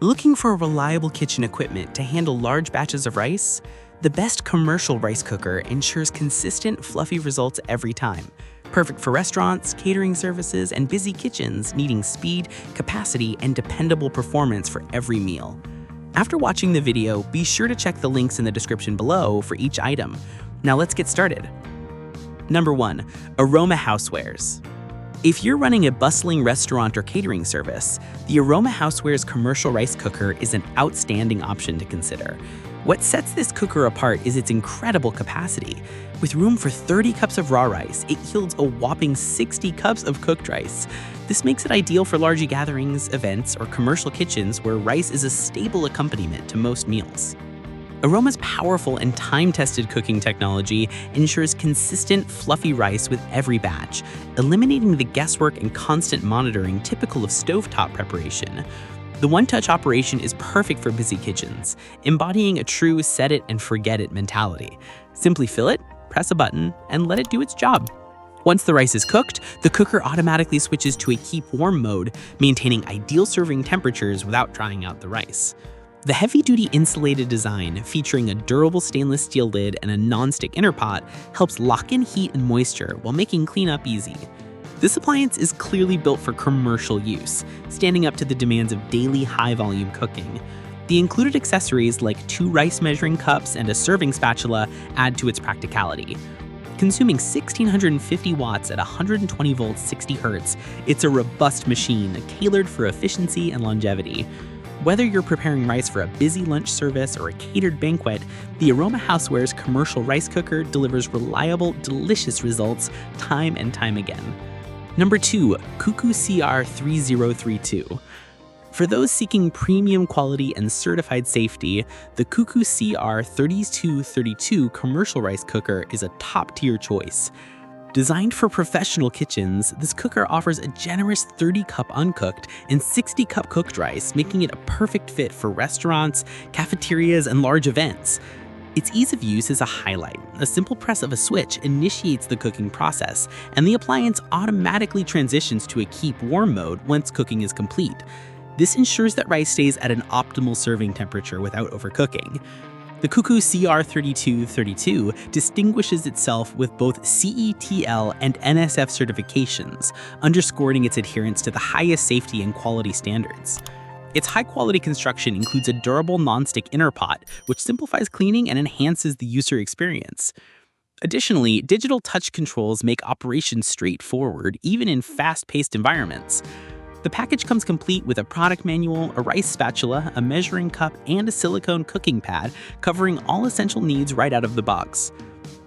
Looking for reliable kitchen equipment to handle large batches of rice? The best commercial rice cooker ensures consistent, fluffy results every time. Perfect for restaurants, catering services, and busy kitchens needing speed, capacity, and dependable performance for every meal. After watching the video, be sure to check the links in the description below for each item. Now let's get started. Number 1. Aroma Housewares. If you're running a bustling restaurant or catering service, the Aroma Housewares commercial rice cooker is an outstanding option to consider. What sets this cooker apart is its incredible capacity. With room for 30 cups of raw rice, it yields a whopping 60 cups of cooked rice. This makes it ideal for large gatherings, events, or commercial kitchens where rice is a stable accompaniment to most meals. Aroma's powerful and time-tested cooking technology ensures consistent, fluffy rice with every batch, eliminating the guesswork and constant monitoring typical of stovetop preparation. The one-touch operation is perfect for busy kitchens, embodying a true set-it-and-forget-it mentality. Simply fill it, press a button, and let it do its job. Once the rice is cooked, the cooker automatically switches to a keep warm mode, maintaining ideal serving temperatures without drying out the rice. The heavy-duty insulated design, featuring a durable stainless steel lid and a non-stick inner pot, helps lock in heat and moisture while making cleanup easy. This appliance is clearly built for commercial use, standing up to the demands of daily high-volume cooking. The included accessories like 2 rice measuring cups and a serving spatula add to its practicality. Consuming 1,650 watts at 120 volts 60 Hz, it's a robust machine tailored for efficiency and longevity. Whether you're preparing rice for a busy lunch service or a catered banquet, the Aroma Housewares commercial rice cooker delivers reliable, delicious results time and time again. Number 2. CUCKOO CR3032. For those seeking premium quality and certified safety, the CUCKOO CR3232 commercial rice cooker is a top-tier choice. Designed for professional kitchens, this cooker offers a generous 30-cup uncooked and 60-cup cooked rice, making it a perfect fit for restaurants, cafeterias, and large events. Its ease of use is a highlight. A simple press of a switch initiates the cooking process, and the appliance automatically transitions to a keep warm mode once cooking is complete. This ensures that rice stays at an optimal serving temperature without overcooking. The CUCKOO CR3232 distinguishes itself with both CETL and NSF certifications, underscoring its adherence to the highest safety and quality standards. Its high-quality construction includes a durable non-stick inner pot, which simplifies cleaning and enhances the user experience. Additionally, digital touch controls make operations straightforward, even in fast-paced environments. The package comes complete with a product manual, a rice spatula, a measuring cup, and a silicone cooking pad, covering all essential needs right out of the box.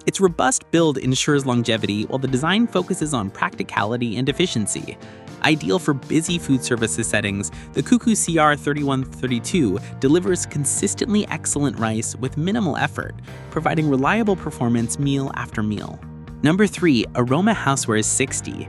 Its robust build ensures longevity, while the design focuses on practicality and efficiency. Ideal for busy food services settings, the CUCKOO CR3132 delivers consistently excellent rice with minimal effort, providing reliable performance meal after meal. Number 3. Aroma Housewares 60.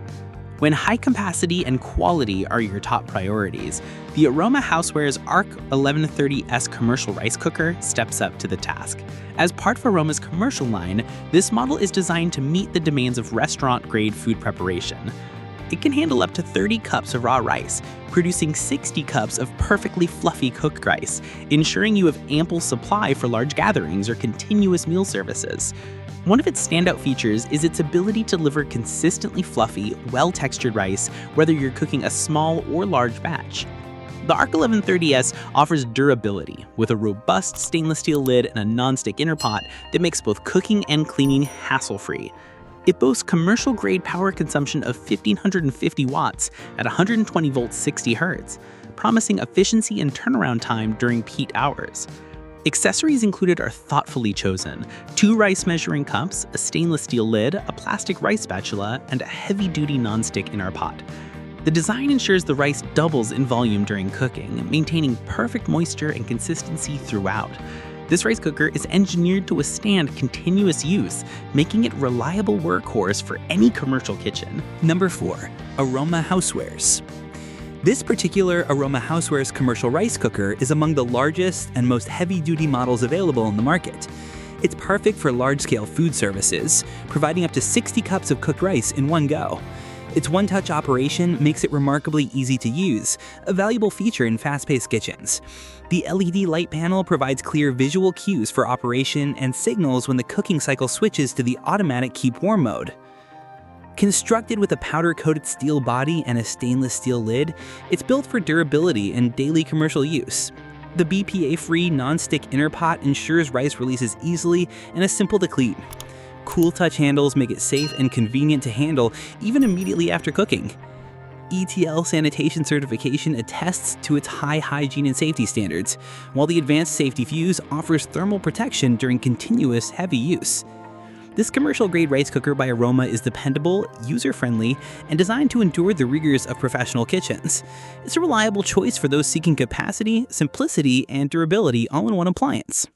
When high capacity and quality are your top priorities, the Aroma Housewares ARC 1130S commercial rice cooker steps up to the task. As part of Aroma's commercial line, this model is designed to meet the demands of restaurant-grade food preparation. It can handle up to 30 cups of raw rice, producing 60 cups of perfectly fluffy cooked rice, ensuring you have ample supply for large gatherings or continuous meal services. One of its standout features is its ability to deliver consistently fluffy, well-textured rice, whether you're cooking a small or large batch. The ARC 1130S offers durability, with a robust stainless steel lid and a non-stick inner pot that makes both cooking and cleaning hassle-free. It boasts commercial-grade power consumption of 1,550 watts at 120 volts 60 Hz, promising efficiency and turnaround time during peak hours. Accessories included are thoughtfully chosen: 2 rice measuring cups, a stainless steel lid, a plastic rice spatula, and a heavy-duty non-stick inner pot. The design ensures the rice doubles in volume during cooking, maintaining perfect moisture and consistency throughout. This rice cooker is engineered to withstand continuous use, making it a reliable workhorse for any commercial kitchen. Number 4. Aroma Housewares. This particular Aroma Housewares commercial rice cooker is among the largest and most heavy-duty models available in the market. It's perfect for large-scale food services, providing up to 60 cups of cooked rice in one go. Its one-touch operation makes it remarkably easy to use, a valuable feature in fast-paced kitchens. The LED light panel provides clear visual cues for operation and signals when the cooking cycle switches to the automatic keep warm mode. Constructed with a powder-coated steel body and a stainless steel lid, it's built for durability and daily commercial use. The BPA-free non-stick inner pot ensures rice releases easily and is simple to clean. Cool touch handles make it safe and convenient to handle even immediately after cooking. ETL sanitation certification attests to its high hygiene and safety standards, while the advanced safety fuse offers thermal protection during continuous heavy use. This commercial-grade rice cooker by Aroma is dependable, user-friendly, and designed to endure the rigors of professional kitchens. It's a reliable choice for those seeking capacity, simplicity, and durability all in one appliance.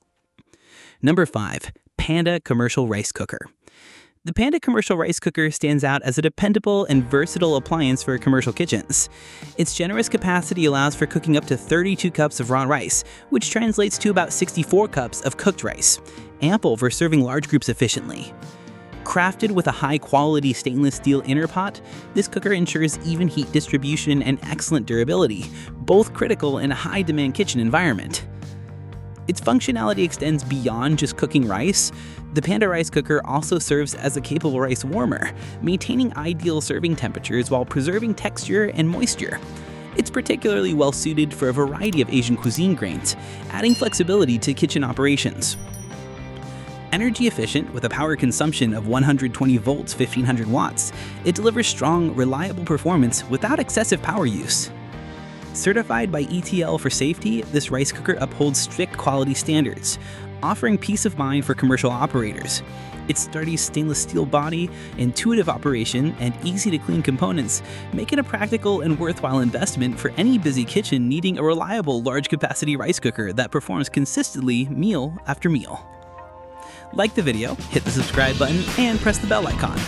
Number 5. Panda Commercial Rice Cooker. The Panda Commercial Rice Cooker stands out as a dependable and versatile appliance for commercial kitchens. Its generous capacity allows for cooking up to 32 cups of raw rice, which translates to about 64 cups of cooked rice, ample for serving large groups efficiently. Crafted with a high-quality stainless steel inner pot, this cooker ensures even heat distribution and excellent durability, both critical in a high-demand kitchen environment. Its functionality extends beyond just cooking rice. The Panda rice cooker also serves as a capable rice warmer, maintaining ideal serving temperatures while preserving texture and moisture. It's particularly well suited for a variety of Asian cuisine grains, adding flexibility to kitchen operations. Energy efficient with a power consumption of 120 volts 1500 watts, it delivers strong, reliable performance without excessive power use. Certified by ETL for safety, this rice cooker upholds strict quality standards, offering peace of mind for commercial operators. Its sturdy stainless steel body, intuitive operation, and easy-to-clean components make it a practical and worthwhile investment for any busy kitchen needing a reliable large-capacity rice cooker that performs consistently meal after meal. Like the video, hit the subscribe button, and press the bell icon.